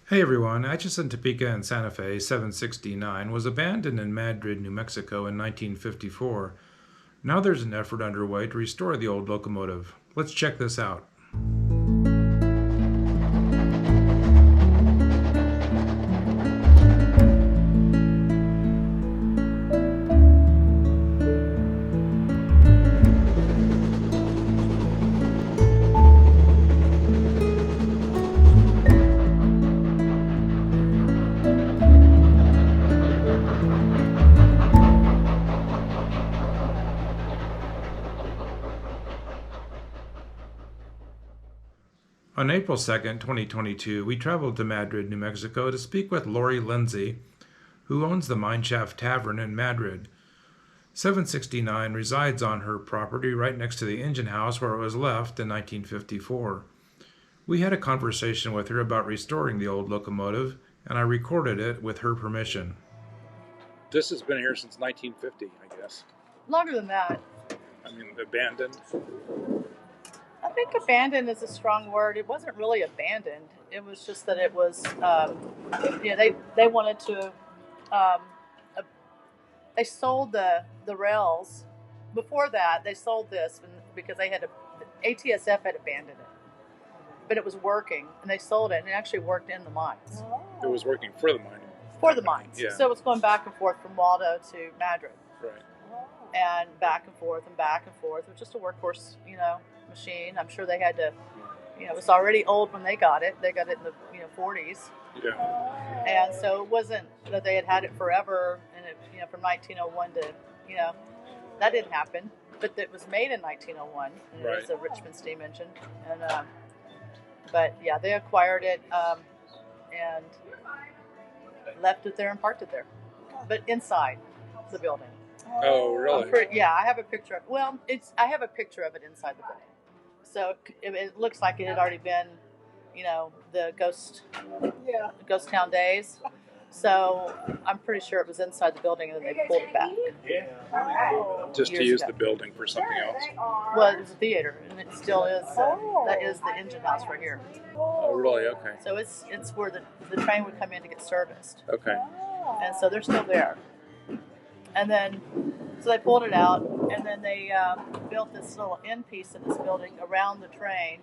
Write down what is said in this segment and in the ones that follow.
Hey everyone, Atchison Topeka in Santa Fe 769 was abandoned in Madrid, New Mexico in 1954. Now there's an effort underway to restore the old locomotive. Let's check this out. On April 2nd, 2022, we traveled to Madrid, New Mexico to speak with Lori Lindsey, who owns the Mineshaft Tavern in Madrid. 769 resides on her property right next to the engine house where it was left in 1954. We had a conversation with her about restoring the old locomotive, and I recorded it with her permission. This has been here since 1950, I guess. Longer than that. I mean, abandoned. I think abandoned is a strong word. It wasn't really abandoned. It was just that it was, they wanted to, they sold the rails. Before that, they sold this because ATSF had abandoned it. But it was working, and they sold it, and it actually worked in the mines. It was working for the mine. For the mines. Yeah. So it was going back and forth from Waldo to Madrid. Right. And back and forth and back and forth. It was just a workhorse, machine. I'm sure they had to, it was already old when they got it. They got it in the 40s. Yeah. And so it wasn't that they had it forever, and it, from 1901 to, that didn't happen. But it was made in 1901, and Right. It was a Richmond steam engine. And but yeah, they acquired it and left it there and parked it there, but inside the building. Oh, really? I have a picture of. Well, I have a picture of it inside the building. So it looks like it had already been, the ghost town days. So I'm pretty sure it was inside the building, and then they pulled it back. Just to use the building for something else. Well, it was a theater, and it still is. That is the engine house right here. Oh, really? Okay. So it's where the train would come in to get serviced. Okay. And so they're still there. And then, so they pulled it out, and then they built this little end piece in this building around the train.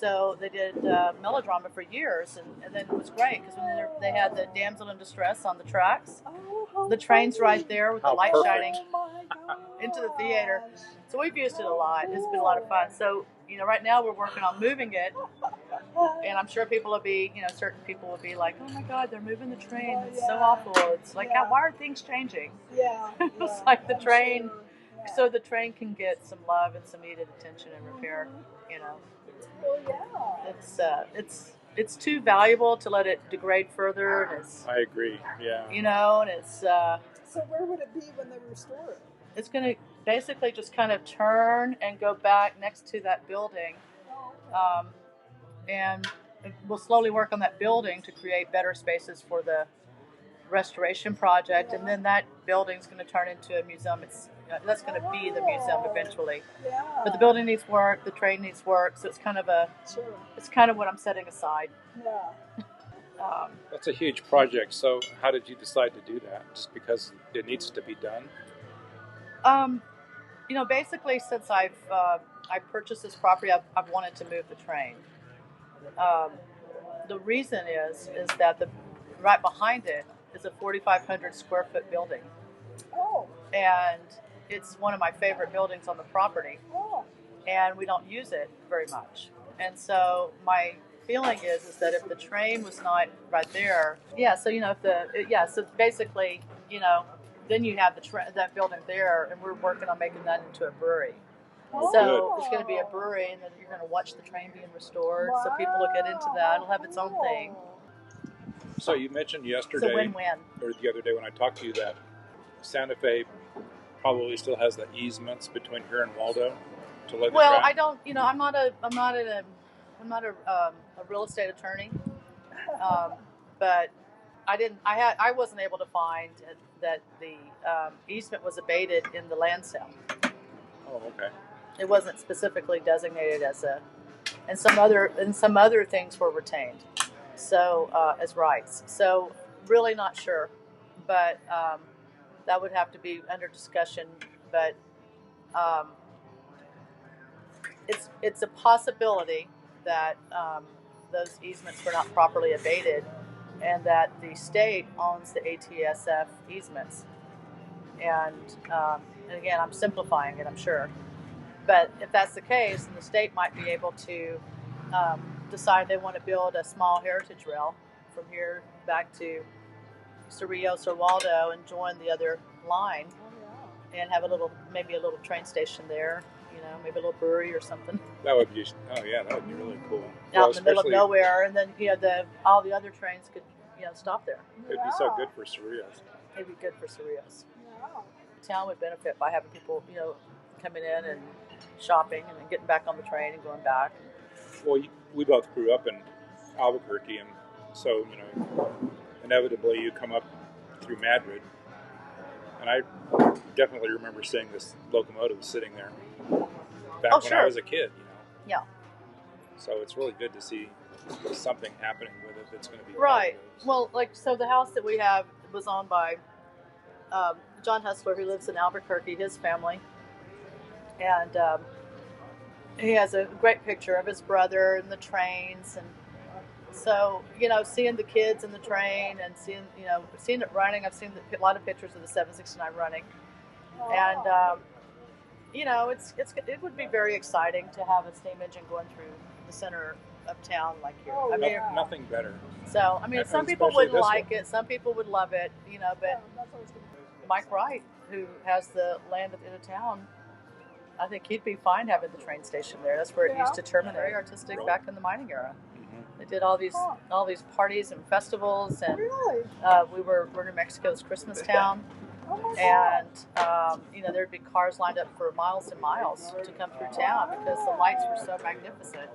So they did melodrama for years, and then it was great because when they had the damsel in distress on the tracks, the train's right there with the light shining into the theater. So we've used it a lot. It's been a lot of fun. So, right now we're working on moving it, and I'm sure people will be, certain people will be like, oh my God, they're moving the train. It's so awful. It's like, why are things changing? Yeah. It's like the train, so the train can get some love and some needed attention and repair, Well, yeah. It's too valuable to let it degrade further, and I agree. Yeah. and it's So where would it be when they restore it? it's going to basically just kind of turn and go back next to that building, and we'll slowly work on that building to create better spaces for the restoration project, and then that building's going to turn into a museum. That's going to be the museum eventually. Yeah. But the building needs work, the train needs work, so it's kind of what I'm setting aside. Yeah. That's a huge project. So how did you decide to do that? Just because it needs to be done? Basically since I purchased this property, I've wanted to move the train. The reason is that right behind it is a 4,500 square foot building. Oh. And it's one of my favorite buildings on the property. Oh. And we don't use it very much. And so my feeling is that if the train was not right there, so basically, then you have that building there, and we're working on making that into a brewery. Oh. So it's going to be a brewery, and then you're going to watch the train being restored. Wow. So people will get into that. It'll have its own thing. So you mentioned It's yesterday, a win-win. or the other day when I talked to you, that Santa Fe probably still has the easements between here and Waldo to let the Well, track. I don't. I'm not a real estate attorney, but I wasn't able to find that the easement was abated in the land sale. Oh, okay. It wasn't specifically designated as and some other things were retained. So as rights. So really not sure, but that would have to be under discussion. But um, it's a possibility that those easements were not properly abated, and that the state owns the ATSF easements. And again, I'm simplifying it, I'm sure. But if that's the case, then the state might be able to decide they want to build a small heritage rail from here back to Cerrillos or Waldo and join the other line and have maybe a little train station there, maybe a little brewery or something. That would be, that would be really cool. Out in the middle of nowhere, and then all the other trains could stop there. It'd be so good for Cerrillos. It'd be good for Cerrillos. The town would benefit by having people, coming in and shopping and then getting back on the train and going back. Well, we both grew up in Albuquerque, and so inevitably you come up through Madrid, and I definitely remember seeing this locomotive sitting there back when I was a kid. Yeah. So it's really good to see something happening with it that's going to be right. positive. Well, so the house that we have was owned by John Hustler, who lives in Albuquerque, his family, and he has a great picture of his brother and the trains, and so seeing the kids in the train and seeing it running. I've seen a lot of pictures of the 769 running, and it would be very exciting to have a steam engine going through the center of town like here. Nothing better. So some people wouldn't like it, some people would love it, but Mike Wright, who has the land at the end of town, I think he'd be fine having the train station there. That's where it used to terminate. Very artistic back in the mining era. They did all these parties and festivals, and we're New Mexico's Christmas town, and there'd be cars lined up for miles and miles to come through town because the lights were so magnificent,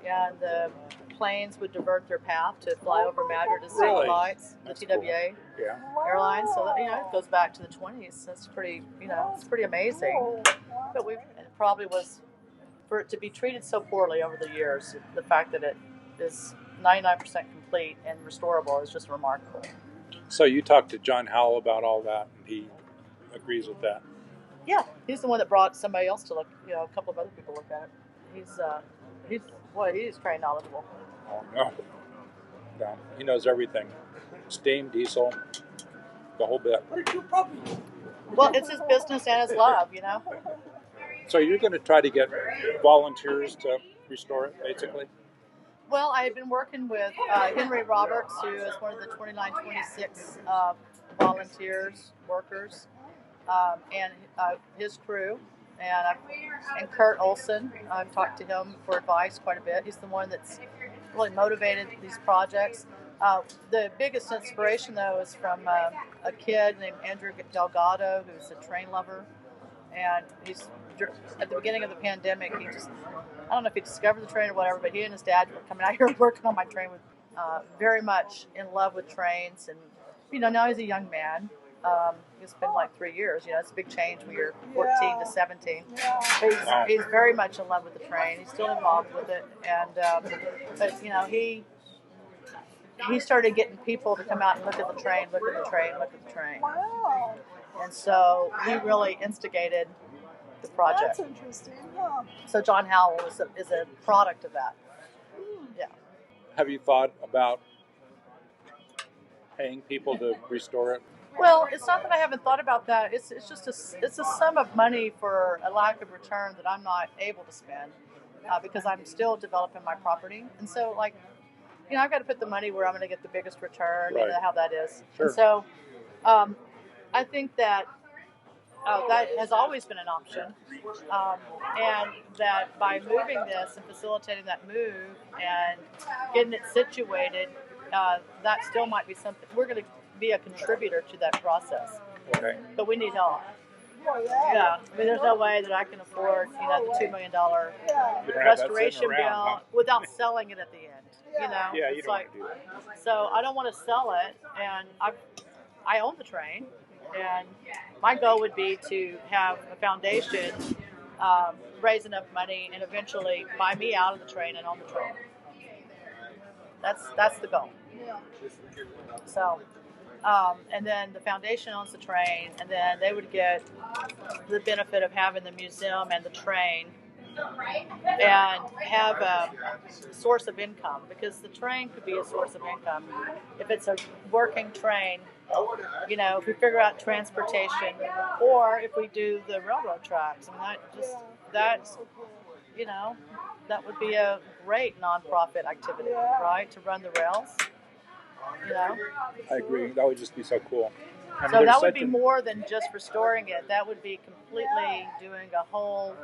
and the planes would divert their path to fly over Madrid to see the lights. The TWA airlines, so it goes back to the 20s. That's pretty, it's pretty amazing. But it probably was, for it to be treated so poorly over the years, the fact that it is 99% complete and restorable is just remarkable. So you talked to John Howell about all that, and he agrees with that. Yeah, he's the one that brought somebody else to look. A couple of other people look at it. He's very knowledgeable. Oh no, he knows everything. Steam, diesel, the whole bit. Well, it's his business and his love, So you're going to try to get volunteers to restore it, basically? Well, I had been working with Henry Roberts, who is one of the 2926 volunteers, workers, and his crew, and Kurt Olson. I've talked to him for advice quite a bit. He's the one that's really motivated these projects. The biggest inspiration, though, is from a kid named Andrew Delgado, who's a train lover, and he's at the beginning of the pandemic. I don't know if he discovered the train or whatever, but he and his dad were coming out here working on my train, with very much in love with trains, and now he's a young man. It's been like 3 years. It's a big change when you're 14 to 17. But he's very much in love with the train. He's still involved with it, and but he started getting people to come out and look at the train. Wow. And so he really instigated the project. That's interesting. Huh? So John Howell is a product of that. Yeah. Have you thought about paying people to restore it? Well, it's not that I haven't thought about that. It's just a sum of money for a lack of return that I'm not able to spend because I'm still developing my property. And so, I've got to put the money where I'm going to get the biggest return. Right. You know how that is. Sure. And so, I think that that has always been an option, and that by moving this and facilitating that move and getting it situated, that still might be something. We're going to be a contributor to that process. Okay. But we need help. Well, Yeah, there's no way that I can afford, the $2 million restoration bill without selling it at the end. Yeah, you it's don't want to do that. So I don't want to sell it, and I own the train, and my goal would be to have a foundation raise enough money and eventually buy me out of the train and own the train. That's the goal. Yeah. So, and then the foundation owns the train, and then they would get the benefit of having the museum and the train, and have a source of income, because the train could be a source of income if it's a working train. You know, if we figure out transportation, or if we do the railroad tracks. I mean, that you know, that would be a great nonprofit activity, right? To run the rails. You know. I agree. That would just be so cool. I mean, So there's that would such be an- more than just restoring it. That would be completely doing a whole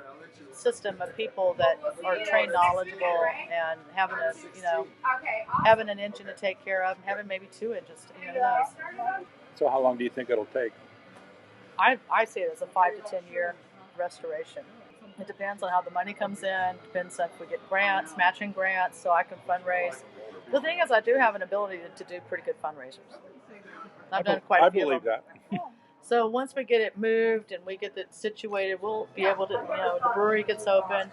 system of people that are trained knowledgeable and having having an engine to take care of, and having maybe 2 engines. Who knows? So how long do you think it'll take? I see it as a 5 to 10 year restoration. It depends on how the money comes in. Depends on if we get grants, matching grants, so I can fundraise. The thing is, I do have an ability to do pretty good fundraisers. I've done quite a few I of believe them. that. So once we get it moved and we get it situated, we'll be able to, the brewery gets open.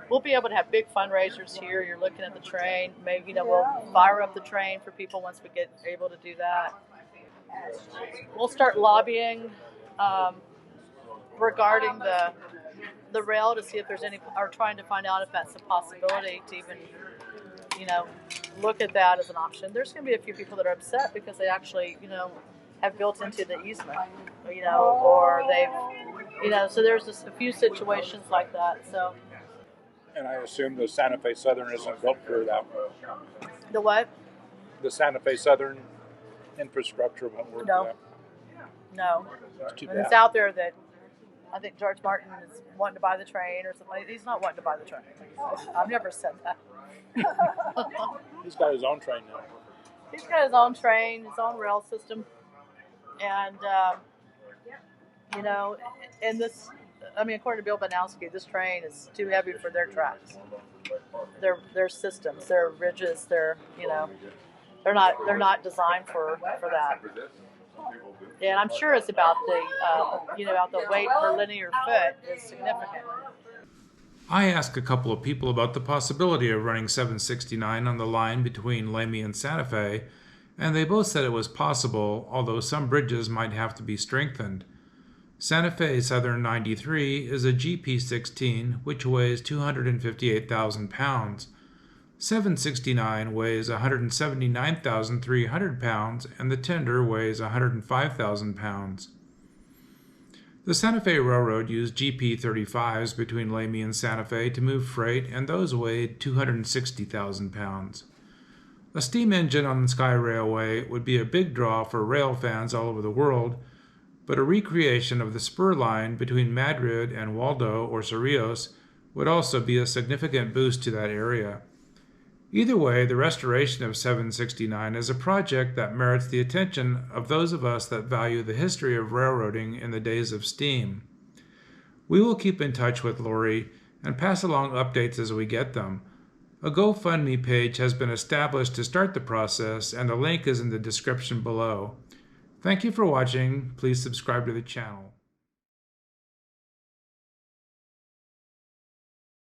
We'll be able to have big fundraisers here. You're looking at the train. Maybe, we'll fire up the train for people once we get able to do that. We'll start lobbying regarding the rail to see if there's any, or trying to find out if that's a possibility to even, look at that as an option. There's going to be a few people that are upset because they actually, have built into the easement, or they've, so there's just a few situations like that. So. And I assume the Santa Fe Southern isn't built for that. The what? The Santa Fe Southern infrastructure won't work for that. No. It's too And bad. it's out there that I think George Martin is wanting to buy the train or something. He's not wanting to buy the train. I've never said that. He's got his own train now. He's got his own train, his own rail system. And, and this, according to Bill Banowski, this train is too heavy for their tracks. Their systems, their ridges, they're not designed for that. And I'm sure it's about the weight per linear foot is significant. I asked a couple of people about the possibility of running 769 on the line between Lamy and Santa Fe, and they both said it was possible, although some bridges might have to be strengthened. Santa Fe Southern 93 is a GP16, which weighs 258,000 pounds. 769 weighs 179,300 pounds, and the tender weighs 105,000 pounds. The Santa Fe Railroad used GP35s between Lamy and Santa Fe to move freight, and those weighed 260,000 pounds. A steam engine on the Sky Railway would be a big draw for rail fans all over the world, but a recreation of the spur line between Madrid and Waldo or Cerrillos would also be a significant boost to that area. Either way, the restoration of 769 is a project that merits the attention of those of us that value the history of railroading in the days of steam. We will keep in touch with Lori and pass along updates as we get them. A GoFundMe page has been established to start the process, and the link is in the description below. Thank you for watching. Please subscribe to the channel.